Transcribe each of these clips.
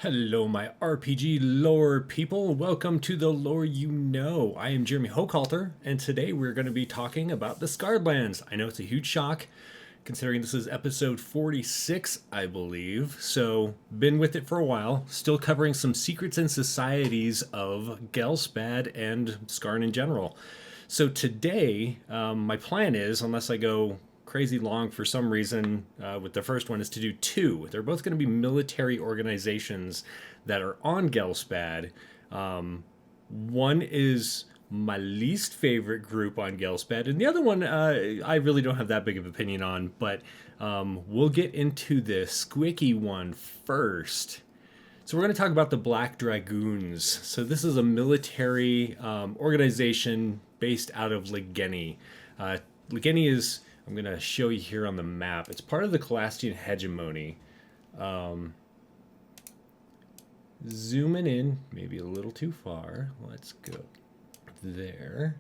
Hello, my RPG lore people. Welcome to the Lore You Know. I am Jeremy Hochhalter, and today we're going to be talking about the Scarred Lands. I know it's a huge shock, considering this is episode 46, I believe. So, been with it for a while. Still covering some secrets and societies of Ghelspad and Scarn in general. So today, my plan is, unless I go crazy long for some reason with the first one, is to do two. They're both going to be military organizations that are on Ghelspad. One is my least favorite group on Ghelspad, and the other one I really don't have that big of an opinion on, but we'll get into the squicky one first. So we're going to talk about the Black Dragoons. So this is a military organization based out of Lageni. Lageni is, I'm going to show you here on the map. It's part of the Calastian Hegemony. Zooming in, maybe a little too far. Let's go there.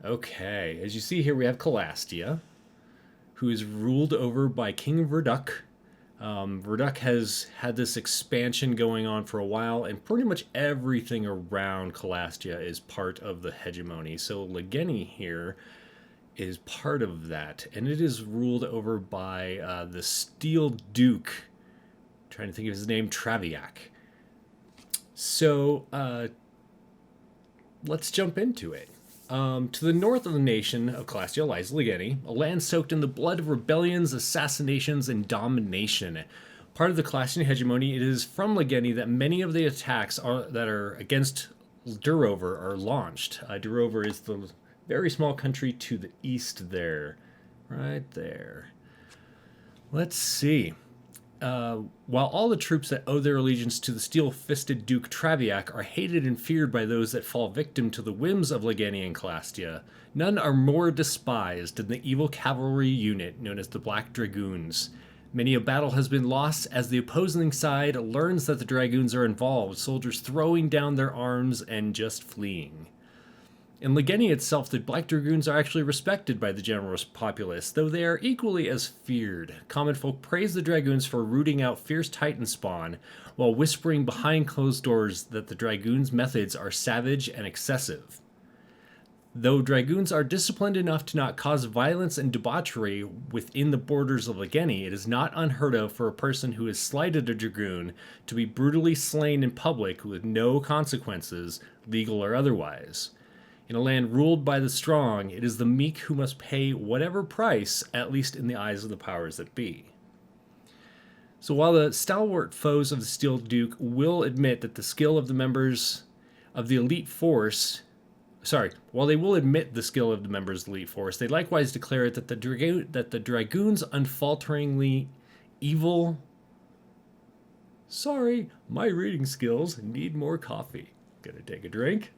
Okay, as you see here, we have Calastia, who is ruled over by King Verduk. Verduk has had this expansion going on for a while, and pretty much everything around Calastia is part of the hegemony. So Lageni here is part of that, and it is ruled over by the Steel Duke. I'm trying to think of his name, Traviak. So let's jump into it. To the north of the nation of Calastia lies Lageni, a land soaked in the blood of rebellions, assassinations, and domination. Part of the Calastian hegemony, it is from Lageni that many of the attacks that are against Durover are launched. Durover is the very small country to the east there. Right there. Let's see. While all the troops that owe their allegiance to the steel-fisted Duke Traviak are hated and feared by those that fall victim to the whims of Lageni and Calastia, none are more despised than the evil cavalry unit known as the Black Dragoons. Many a battle has been lost as the opposing side learns that the Dragoons are involved, soldiers throwing down their arms and just fleeing. In Lageni itself, the Black Dragoons are actually respected by the general populace, though they are equally as feared. Common folk praise the Dragoons for rooting out fierce Titan spawn, while whispering behind closed doors that the Dragoons' methods are savage and excessive. Though Dragoons are disciplined enough to not cause violence and debauchery within the borders of Lageni, it is not unheard of for a person who has slighted a Dragoon to be brutally slain in public with no consequences, legal or otherwise. In a land ruled by the strong, it is the meek who must pay whatever price, at least in the eyes of the powers that be. So while the stalwart foes of the Steel Duke will admit that the skill of the members of the elite force, while they will admit the skill of the members of the elite force, they likewise declare that the Dragoons unfalteringly evil. Sorry, my reading skills need more coffee. Gonna take a drink.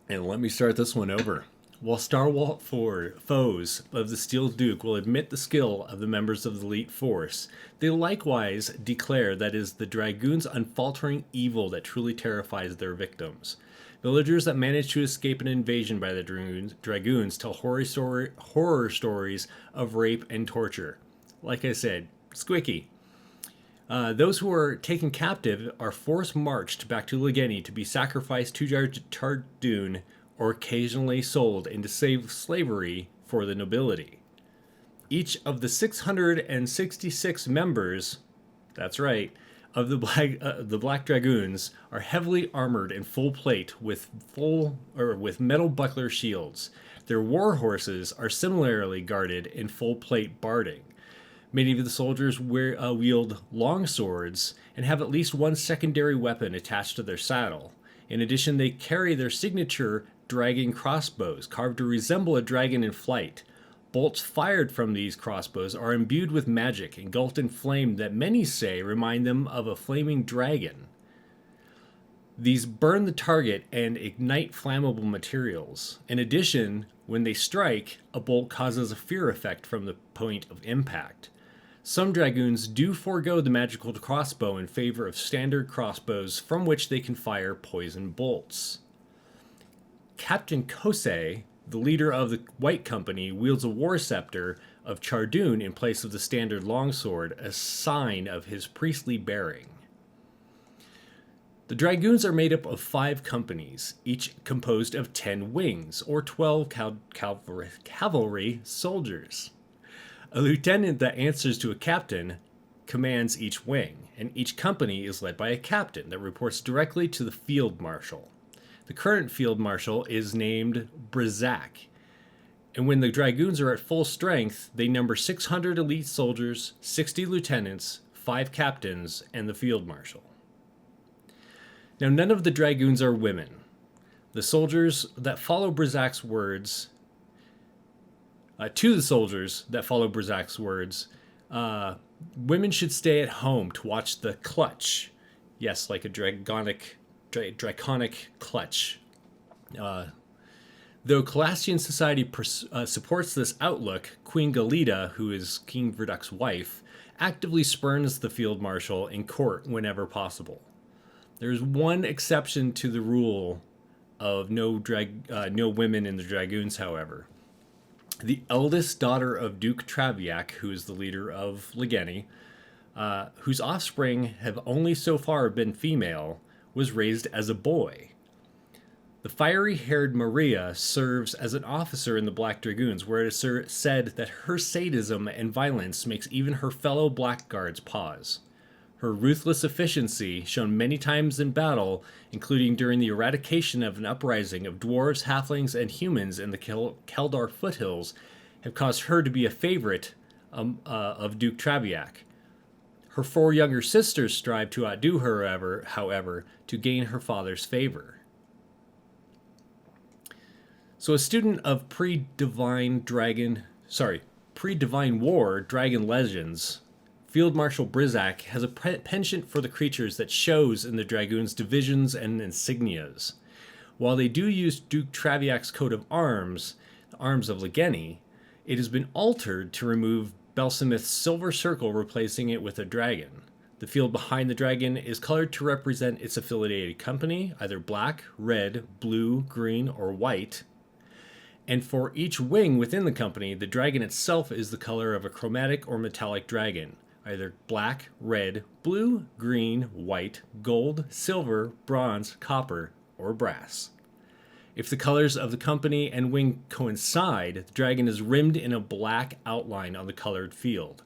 And let me start this one over. While stalwart foes of the Steel Duke will admit the skill of the members of the elite force, they likewise declare that it is the Dragoons' unfaltering evil that truly terrifies their victims. Villagers that manage to escape an invasion by the Dragoons tell horror stories of rape and torture. Like I said, squicky. Those who are taken captive are force-marched back to Lageni to be sacrificed to Dragoon or occasionally sold into slavery for the nobility. Each of the 666 members, that's right, of the Black Dragoons are heavily armored in full plate with metal buckler shields. Their war horses are similarly guarded in full plate barding. Many of the soldiers wield long swords and have at least one secondary weapon attached to their saddle. In addition, they carry their signature dragon crossbows, carved to resemble a dragon in flight. Bolts fired from these crossbows are imbued with magic, engulfed in flame that many say remind them of a flaming dragon. These burn the target and ignite flammable materials. In addition, when they strike, a bolt causes a fear effect from the point of impact. Some Dragoons do forego the magical crossbow in favor of standard crossbows from which they can fire poison bolts. Captain Kosei, the leader of the White Company, wields a war scepter of Chardoon in place of the standard longsword, a sign of his priestly bearing. The Dragoons are made up of 5 companies, each composed of 10 wings, or 12 cavalry soldiers. A lieutenant that answers to a captain commands each wing, and each company is led by a captain that reports directly to the field marshal. The current field marshal is named Brizak, and when the Dragoons are at full strength, they number 600 elite soldiers, 60 lieutenants, 5 captains, and the field marshal. Now, none of the Dragoons are women. The soldiers that follow Brizak's words, women should stay at home to watch the clutch. Yes, like a draconic clutch. Though Calastian society supports this outlook, Queen Galida, who is King Verduk's wife, actively spurns the field marshal in court whenever possible. There's one exception to the rule of no women in the Dragoons, however. The eldest daughter of Duke Traviak, who is the leader of Lageni, whose offspring have only so far been female, was raised as a boy. The fiery-haired Maria serves as an officer in the Black Dragoons, where it is said that her sadism and violence makes even her fellow blackguards pause. Her ruthless efficiency, shown many times in battle, including during the eradication of an uprising of dwarves, halflings, and humans in the Keldar foothills, have caused her to be a favorite of Duke Traviak. Her 4 younger sisters strive to outdo her, however, to gain her father's favor. So a student of pre-Divine War Dragon Legends, Field Marshal Brizak has a penchant for the creatures that shows in the Dragoons' divisions and insignias. While they do use Duke Traviak's coat of arms, the arms of Lageni, it has been altered to remove Belsamith's silver circle, replacing it with a dragon. The field behind the dragon is colored to represent its affiliated company, either black, red, blue, green, or white. And for each wing within the company, the dragon itself is the color of a chromatic or metallic dragon, either black, red, blue, green, white, gold, silver, bronze, copper, or brass. If the colors of the company and wing coincide, the dragon is rimmed in a black outline on the colored field.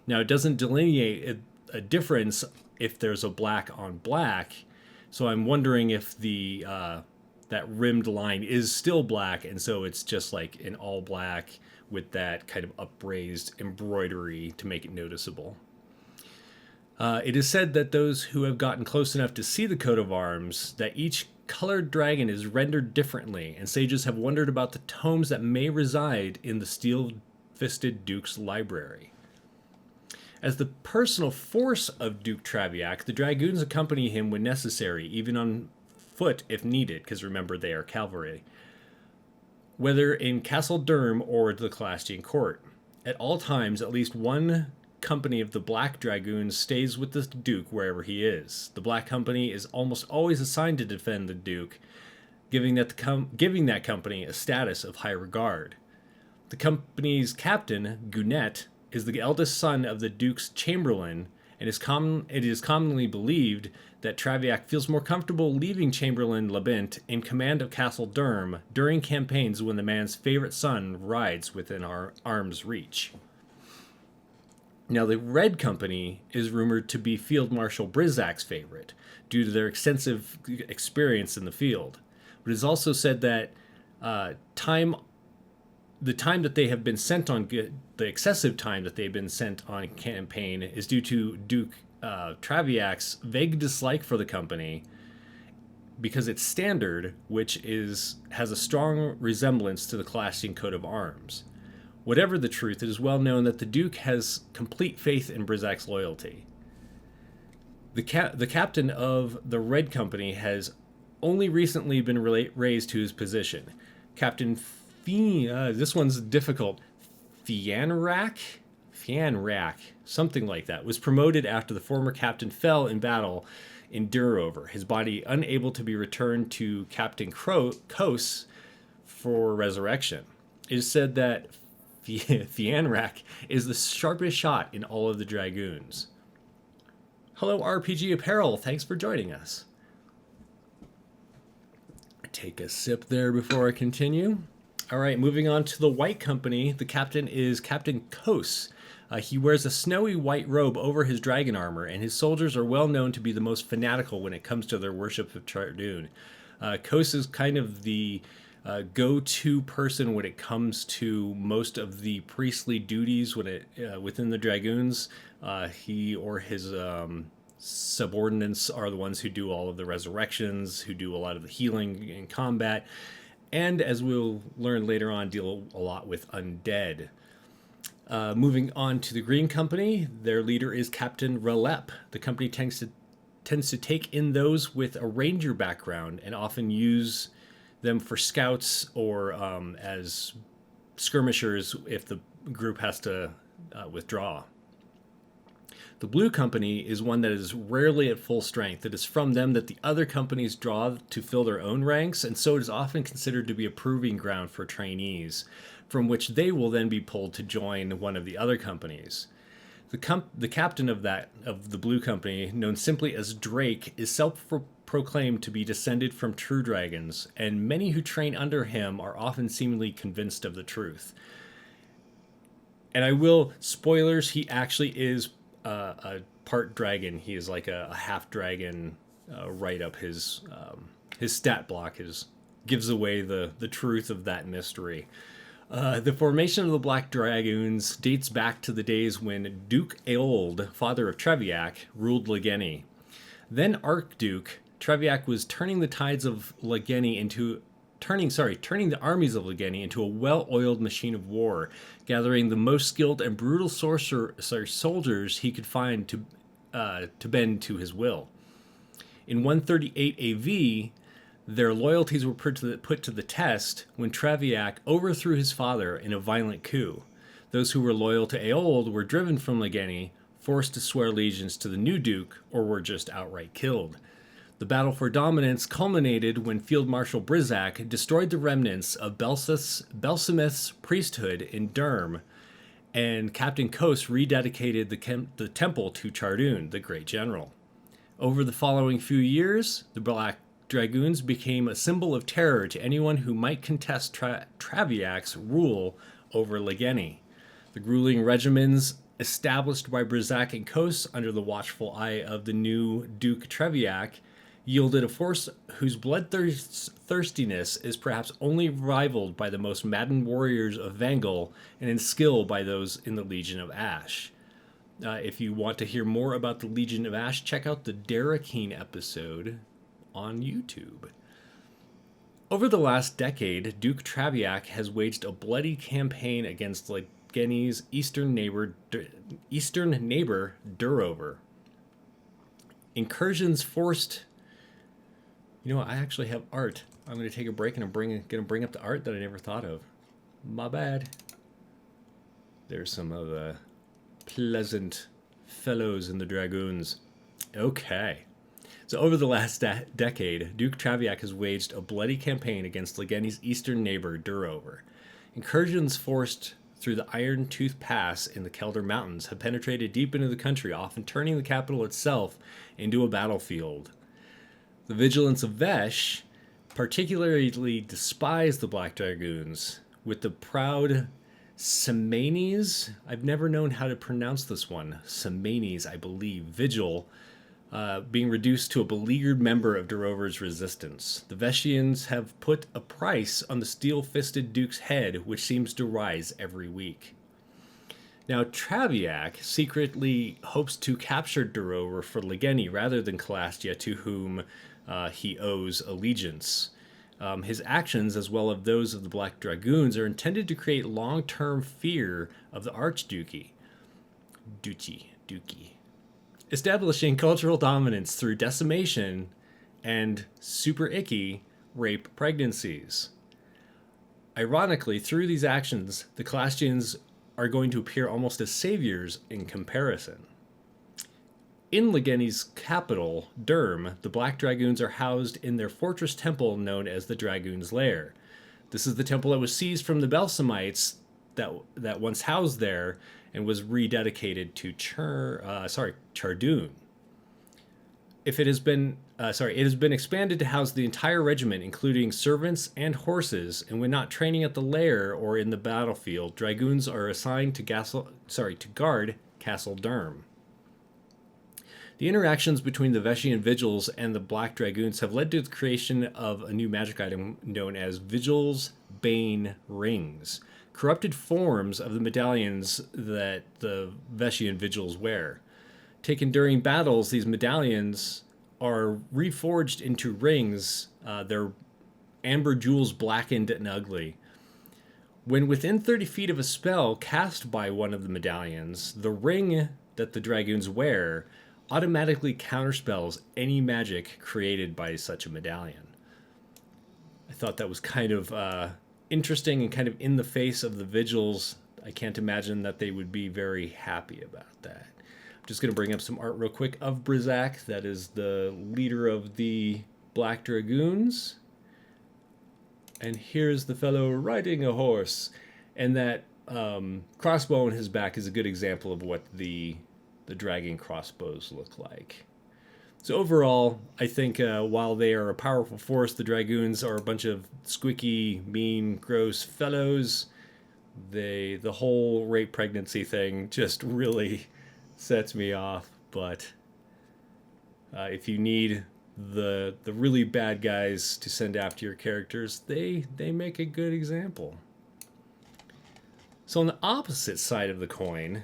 Now, it doesn't delineate a difference if there's a black on black, so I'm wondering if the that rimmed line is still black, and so it's just like an all black with that kind of upraised embroidery to make it noticeable. It is said that those who have gotten close enough to see the coat of arms, that each colored dragon is rendered differently, and sages have wondered about the tomes that may reside in the steel-fisted Duke's library. As the personal force of Duke Traviak, the Dragoons accompany him when necessary, even on foot if needed, because remember, they are cavalry, whether in Castle Durm or the Calastian court. At all times, at least one company of the Black Dragoons stays with the Duke wherever he is. The Black Company is almost always assigned to defend the Duke, giving that company a status of high regard. The company's captain, Gunnet, is the eldest son of the Duke's Chamberlain, and it is commonly believed that Traviak feels more comfortable leaving Chamberlain Labint in command of Castle Durm during campaigns when the man's favorite son rides within arm's reach. Now, the Red Company is rumored to be Field Marshal Brizak's favorite, due to their extensive experience in the field. But it is also said that the excessive time that they've been sent on campaign is due to Duke Traviak's vague dislike for the company, because its standard, which has a strong resemblance to the Calastian coat of arms. Whatever the truth, it is well known that the Duke has complete faith in Brizak's loyalty. The captain of the Red Company has only recently been raised to his position. Captain this one's difficult. Fianrak, something like that, was promoted after the former captain fell in battle in Durover, his body unable to be returned to Captain Kos for resurrection. It is said that Fianrak is the sharpest shot in all of the Dragoons. Hello, RPG Apparel. Thanks for joining us. Take a sip there before I continue. All right, moving on to the White Company. The captain is Captain Kos. He wears a snowy white robe over his dragon armor, and his soldiers are well known to be the most fanatical when it comes to their worship of Dragoon. Kos is kind of the go-to person when it comes to most of the priestly duties within the Dragoons. He or his subordinates are the ones who do all of the resurrections, who do a lot of the healing in combat, and as we'll learn later on, deal a lot with undead. Moving on to the Green Company, their leader is Captain Relep. The company tends to take in those with a ranger background and often use them for scouts or as skirmishers if the group has to withdraw. The Blue Company is one that is rarely at full strength. It is from them that the other companies draw to fill their own ranks, and so it is often considered to be a proving ground for trainees, from which they will then be pulled to join one of the other companies. The captain of the Blue Company, known simply as Drake, is self-proclaimed to be descended from true dragons, and many who train under him are often seemingly convinced of the truth. And I will, spoilers, he actually is a part dragon. He is like a half dragon. Right up his stat block gives away the truth of that mystery. The formation of the Black Dragoons dates back to the days when Duke Aold, father of Treviak, ruled Lageni. Then Archduke Treviak was turning the armies of Lageni into a well-oiled machine of war, gathering the most skilled and brutal soldiers he could find to bend to his will. In 138 AV, their loyalties were put to the test when Treviak overthrew his father in a violent coup. Those who were loyal to Aold were driven from Lageni, forced to swear allegiance to the new duke, or were just outright killed. The battle for dominance culminated when Field Marshal Brizak destroyed the remnants of Belsamith's priesthood in Durm, and Captain Kos rededicated the temple to Chardun, the great general. Over the following few years, the Black Dragoons became a symbol of terror to anyone who might contest Treviak's rule over Lageni. The grueling regimens established by Brizak and Kos under the watchful eye of the new Duke Treviak yielded a force whose bloodthirstiness is perhaps only rivaled by the most maddened warriors of Vangel and in skill by those in the Legion of Ash. If you want to hear more about the Legion of Ash, check out the Derakeen episode on YouTube. Over the last decade, Duke Treviak has waged a bloody campaign against Lageni's eastern neighbor Durover. Incursions forced... You know what? I actually have art. I'm going to take a break and I'm going to bring up the art that I never thought of. My bad. There's some of the pleasant fellows in the Dragoons. Okay. So over the last decade, Duke Treviak has waged a bloody campaign against Lageni's eastern neighbor, Durover. Incursions forced through the Iron Tooth Pass in the Kelder Mountains have penetrated deep into the country, often turning the capital itself into a battlefield. The vigilance of Vesh particularly despised the Black Dragoons, with the proud Semanes, I've never known how to pronounce this one, Semanes, I believe, Vigil, being reduced to a beleaguered member of Durover's resistance. The Veshians have put a price on the steel-fisted Duke's head, which seems to rise every week. Now, Treviak secretly hopes to capture Durover for Lageni rather than Calastia, to whom he owes allegiance. His actions, as well as those of the Black Dragoons, are intended to create long-term fear of the Archduchy. Duchy. Establishing cultural dominance through decimation and super icky rape pregnancies. Ironically, through these actions, the Calastians are going to appear almost as saviors in comparison. In Lageni's capital, Durm, the Black Dragoons are housed in their fortress temple known as the Dragoon's Lair. This is the temple that was seized from the Belsamites that once housed there and was rededicated to Chardoon. It has been expanded to house the entire regiment, including servants and horses. And when not training at the Lair or in the battlefield, dragoons are assigned to guard Castle Durm. The interactions between the Veshian Vigils and the Black Dragoons have led to the creation of a new magic item known as Vigil's Bane Rings, corrupted forms of the medallions that the Veshian Vigils wear. Taken during battles, these medallions are reforged into rings. They're amber jewels, blackened and ugly. When within 30 feet of a spell cast by one of the medallions, the ring that the dragoons wear automatically counterspells any magic created by such a medallion. I thought that was kind of interesting and kind of in the face of the Vigils. I can't imagine that they would be very happy about that. I'm just going to bring up some art real quick of Brizak. That is the leader of the Black Dragoons. And here's the fellow riding a horse. And that crossbow on his back is a good example of what the dragon crossbows look like. So overall, I think while they are a powerful force, the Dragoons are a bunch of squicky, mean, gross fellows. The whole rape pregnancy thing just really sets me off. But if you need the really bad guys to send after your characters, they make a good example. So on the opposite side of the coin,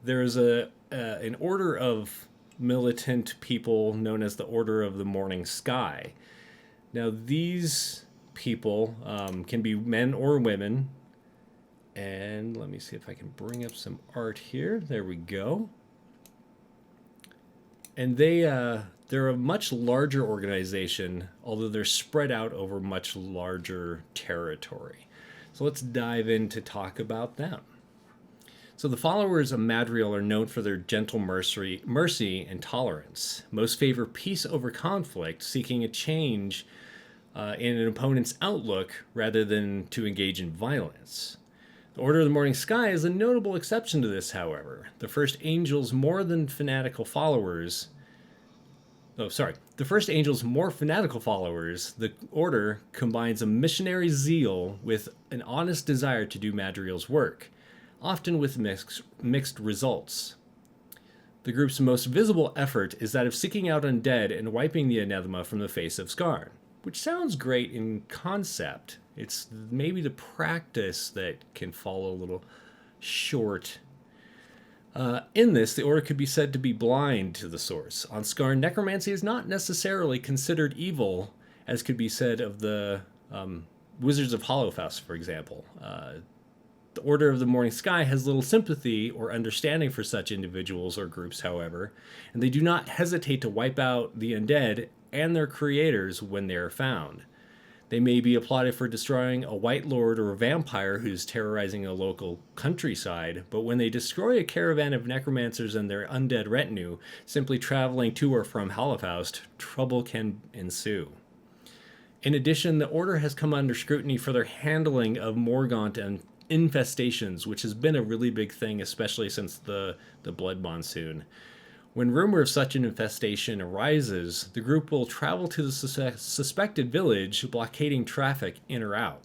there's an order of militant people known as the Order of the Morning Sky. Now these people can be men or women, and let me see if I can bring up some art here. There we go. And they're a much larger organization, although they're spread out over much larger territory. So let's dive in to talk about them. So the followers of Madriel are known for their gentle mercy and tolerance. Most favor peace over conflict, seeking a change in an opponent's outlook rather than to engage in violence. The Order of the Morning Sky is a notable exception to this, however. The First Angel's more fanatical followers, the Order combines a missionary zeal with an honest desire to do Madriel's work, often with mixed results. The group's most visible effort is that of seeking out undead and wiping the anathema from the face of Scarn, which sounds great in concept. It's maybe the practice that can fall a little short. In this, the Order could be said to be blind to the source. On Scarn, necromancy is not necessarily considered evil, as could be said of the Wizards of Hollowfaust, for example. The Order of the Morning Sky has little sympathy or understanding for such individuals or groups, however, and they do not hesitate to wipe out the undead and their creators when they are found. They may be applauded for destroying a white lord or a vampire who's terrorizing a local countryside, but when they destroy a caravan of necromancers and their undead retinue, simply traveling to or from Hollowfaust, trouble can ensue. In addition, the Order has come under scrutiny for their handling of Morgaunt and infestations, which has been a really big thing, especially since the Blood Monsoon. When rumor of such an infestation arises, the group will travel to the suspected village, blockading traffic in or out.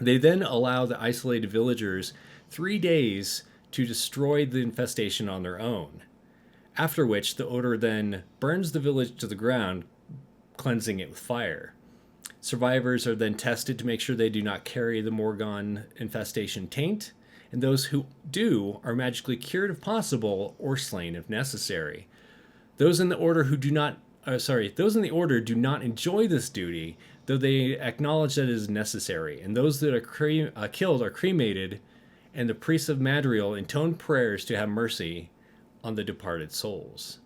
They then allow the isolated villagers 3 days to destroy the infestation on their own, after which the Order then burns the village to the ground, cleansing it with fire. Survivors are then tested to make sure they do not carry the Morgaunt infestation taint, and those who do are magically cured if possible or slain if necessary. Those in the Order do not enjoy this duty, though they acknowledge that it is necessary, and those that are killed are cremated, and the priests of Madriel intone prayers to have mercy on the departed souls.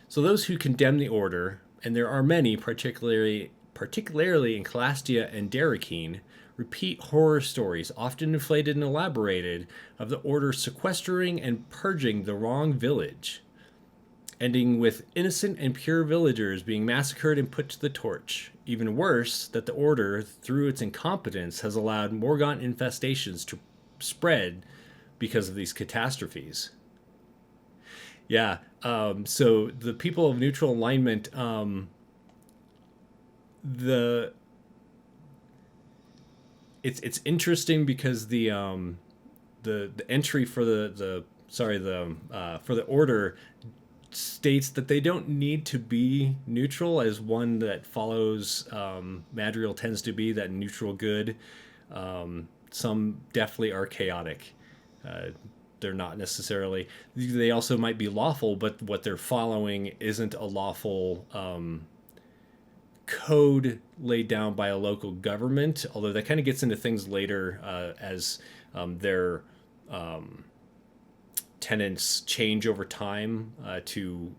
So those who condemn the Order, and there are many, particularly in Calastia and Darrakeen, repeat horror stories, often inflated and elaborated, of the Order sequestering and purging the wrong village. ending with innocent and pure villagers being massacred and put to the torch. Even worse, that the Order, through its incompetence, has allowed Morgant infestations to spread because of these catastrophes. Yeah, so the people of neutral alignment, it's interesting because the entry for the Order states that they don't need to be neutral, as one that follows Madriel tends to be, that neutral good. Some definitely are chaotic. They're not necessarily. They also might be lawful, but what they're following isn't a lawful code laid down by a local government. Although that kind of gets into things later as their tenants change over time to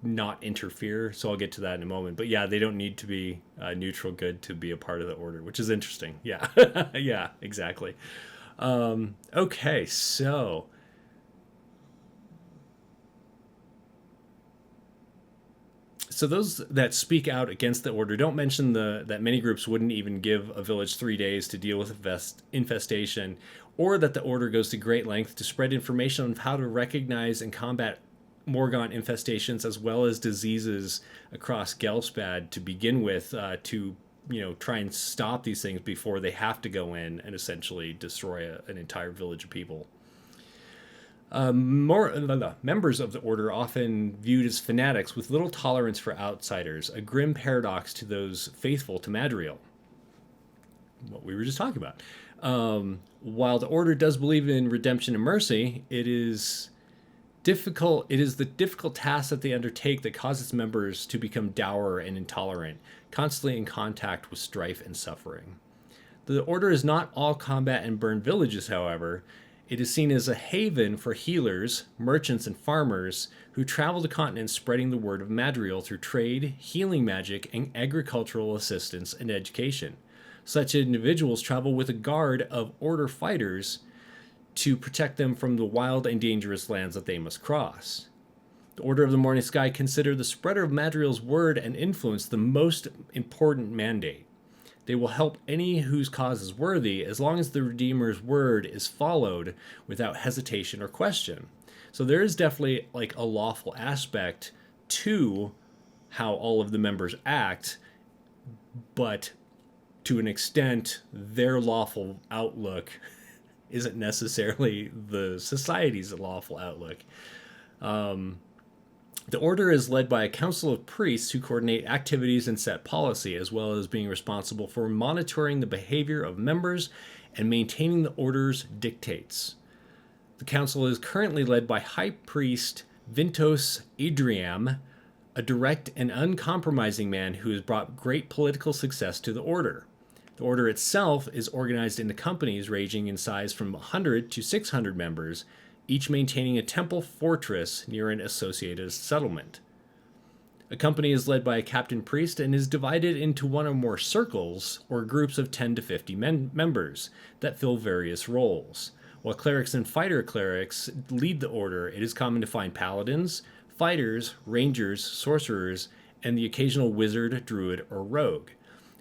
not interfere. So I'll get to that in a moment. But yeah, they don't need to be neutral good to be a part of the Order, which is interesting. Yeah, yeah, exactly. Okay, so those that speak out against the Order don't mention that many groups wouldn't even give a village 3 days to deal with infestation, or that the Order goes to great length to spread information on how to recognize and combat Morgant infestations as well as diseases across Ghelspad to begin with, to try and stop these things before they have to go in and essentially destroy an entire village of people. Members of the Order often viewed as fanatics with little tolerance for outsiders, a grim paradox to those faithful to Madriel. What we were just talking about. While the Order does believe in redemption and mercy, it is the difficult task that they undertake that causes members to become dour and intolerant, constantly in contact with strife and suffering. The Order is not all combat and burn villages, however. It is seen as a haven for healers, merchants, and farmers who travel the continent spreading the word of Madriel through trade, healing magic, and agricultural assistance and education. Such individuals travel with a guard of Order fighters to protect them from the wild and dangerous lands that they must cross. The Order of the Morning Sky consider the spreader of Madriel's word and influence the most important mandate. They will help any whose cause is worthy as long as the Redeemer's word is followed without hesitation or question. So there is definitely like a lawful aspect to how all of the members act, but to an extent, their lawful outlook isn't necessarily the society's lawful outlook. The Order is led by a council of priests who coordinate activities and set policy, as well as being responsible for monitoring the behavior of members and maintaining the Order's dictates. The council is currently led by High Priest Vintos Idriam, a direct and uncompromising man who has brought great political success to the Order. The Order itself is organized into companies ranging in size from 100 to 600 members, each maintaining a temple fortress near an associated settlement. A company is led by a captain priest and is divided into one or more circles, or groups of 10 to 50 members, that fill various roles. While clerics and fighter clerics lead the Order, it is common to find paladins, fighters, rangers, sorcerers, and the occasional wizard, druid, or rogue.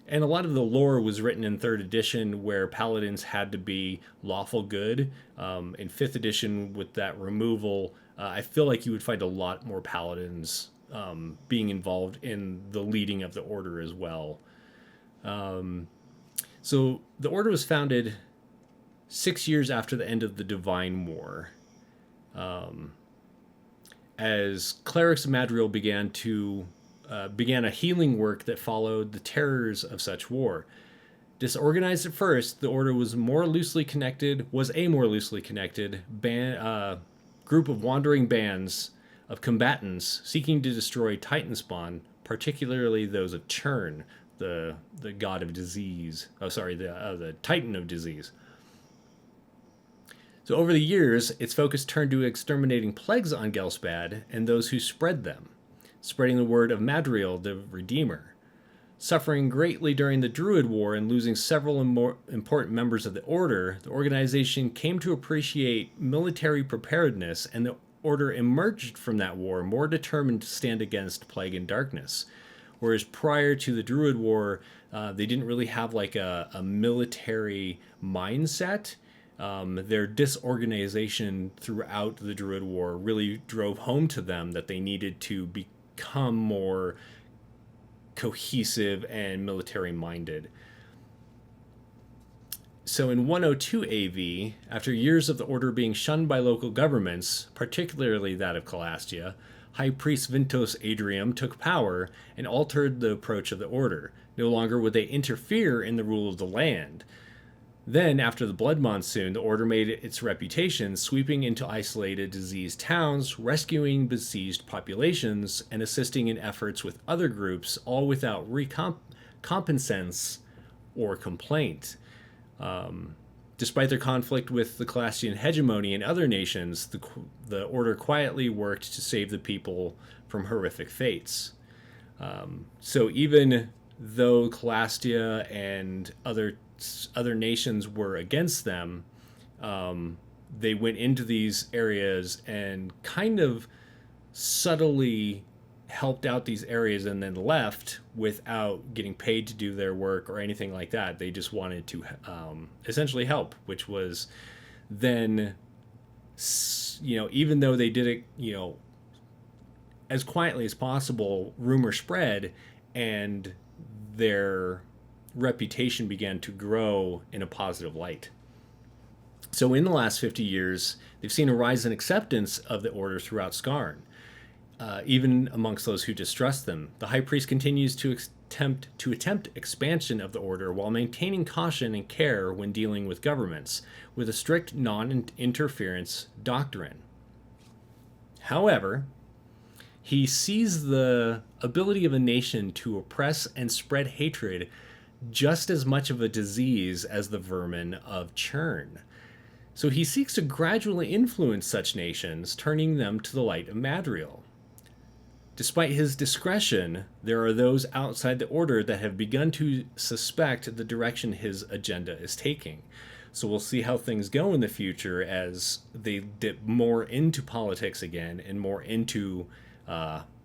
And a lot of the lore was written in 3rd edition, where paladins had to be lawful good. In 5th edition, with that removal, I feel like you would find a lot more paladins being involved in the leading of the Order as well. So the Order was founded 6 years after the end of the Divine War, as clerics of Madriel began a healing work that followed the terrors of such war. Disorganized at first, the Order was a more loosely connected group of wandering bands of combatants seeking to destroy Titan spawn, particularly those of Churn, the god of disease. The Titan of disease. So over the years, its focus turned to exterminating plagues on Ghelspad and those who spread them, spreading the word of Madriel, the Redeemer. Suffering greatly during the Druid War and losing several important members of the Order, the organization came to appreciate military preparedness, and the order emerged from that war more determined to stand against plague and darkness. Whereas prior to the Druid War, they didn't really have like a military mindset. Their disorganization throughout the Druid War really drove home to them that they needed to become more cohesive and military minded. So in 102 AV, after years of the order being shunned by local governments, particularly that of Calastia, High Priest Vintos Adrium took power and altered the approach of the order. No longer would they interfere in the rule of the land. Then, after the Blood Monsoon, the order made its reputation, sweeping into isolated, diseased towns, rescuing besieged populations, and assisting in efforts with other groups, all without recompensance or complaint. Despite their conflict with the Calastian Hegemony and other nations, the order quietly worked to save the people from horrific fates. So even though Calastia and other nations were against them, they went into these areas and kind of subtly helped out these areas and then left without getting paid to do their work or anything like that. They just wanted to essentially help, which was then, even though they did it, as quietly as possible, rumor spread and their reputation began to grow in a positive light. So in the last 50 years, they've seen a rise in acceptance of the order throughout Scarn. Even amongst those who distrust them. The High Priest continues to attempt expansion of the order while maintaining caution and care when dealing with governments, with a strict non-interference doctrine. However, he sees the ability of a nation to oppress and spread hatred just as much of a disease as the vermin of churn. So he seeks to gradually influence such nations, turning them to the light of Madriel. Despite his discretion, there are those outside the order that have begun to suspect the direction his agenda is taking. So we'll see how things go in the future as they dip more into politics again and more into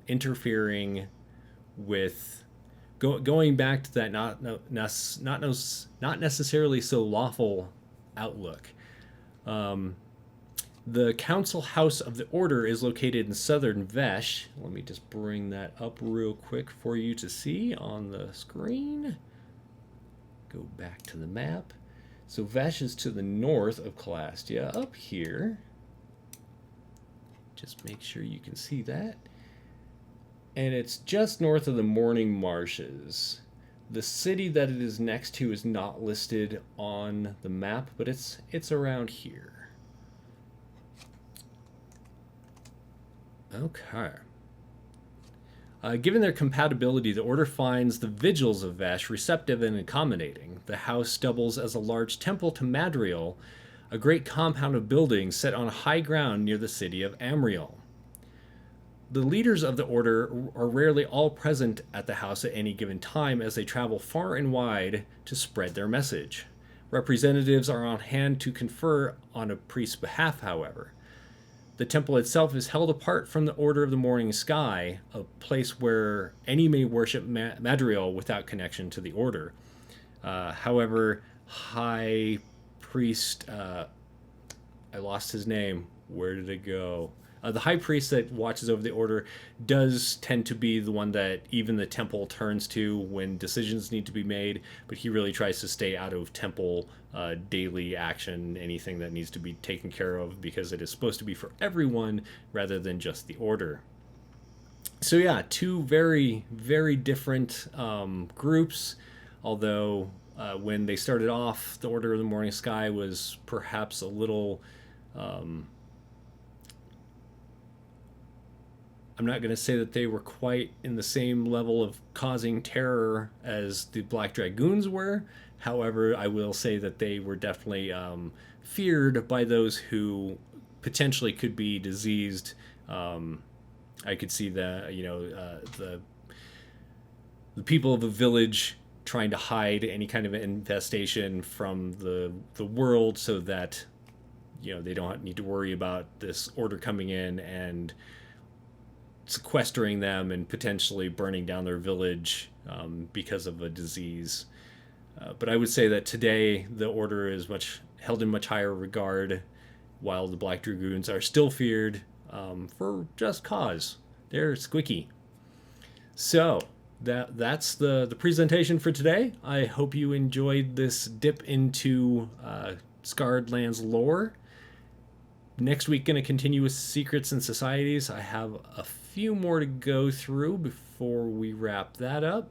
interfering with going back to that not necessarily so lawful outlook. The council house of the order is located in southern Vesh. Let me just bring that up real quick for you to see on the screen. Go back to the map. So Vesh is to the north of Calastia, up here. Just make sure you can see that. And it's just north of the Morning Marshes. The city that it is next to is not listed on the map, but it's around here. Okay. Given their compatibility, the Order finds the vigils of Vesh receptive and accommodating. The house doubles as a large temple to Madriel, a great compound of buildings set on high ground near the city of Amriel. The leaders of the Order are rarely all present at the house at any given time as they travel far and wide to spread their message. Representatives are on hand to confer on a priest's behalf, however. The temple itself is held apart from the Order of the Morning Sky, a place where any may worship Madriel without connection to the Order. However, High Priest... I lost his name. Where did it go? The High Priest that watches over the Order does tend to be the one that even the temple turns to when decisions need to be made, but he really tries to stay out of temple daily action, anything that needs to be taken care of, because it is supposed to be for everyone rather than just the Order. So yeah, two very, very different groups, although when they started off, the Order of the Morning Sky was perhaps a little... I'm not going to say that they were quite in the same level of causing terror as the Black Dragoons were. However, I will say that they were definitely feared by those who potentially could be diseased. I could see the people of a village trying to hide any kind of infestation from the world so that they don't need to worry about this order coming in and sequestering them and potentially burning down their village because of a disease. But I would say that today the order is held in much higher regard, while the Black Dragoons are still feared for just cause. They're squicky. So that's the presentation for today. I hope you enjoyed this dip into Scarred Lands lore. Next week, going to continue with Secrets and Societies. I have a few more to go through before we wrap that up.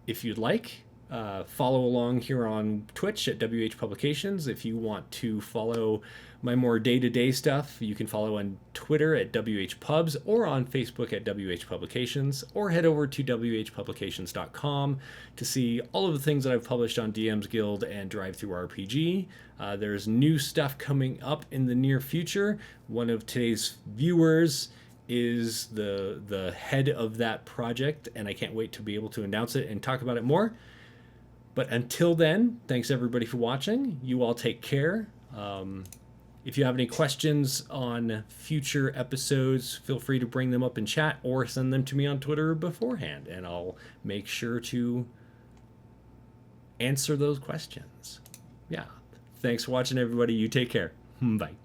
If you'd like, follow along here on Twitch at WH Publications. If you want to follow my more day-to-day stuff, you can follow on Twitter at WH Pubs or on Facebook at WH Publications, or head over to WHPublications.com to see all of the things that I've published on DM's Guild and Drive Through RPG. There's new stuff coming up in the near future. One of today's viewers is the head of that project, and I can't wait to be able to announce it and talk about it more. But until then, thanks everybody for watching. You all take care. If you have any questions on future episodes, feel free to bring them up in chat or send them to me on Twitter beforehand, and I'll make sure to answer those questions. Yeah. Thanks for watching, everybody. You take care. Bye.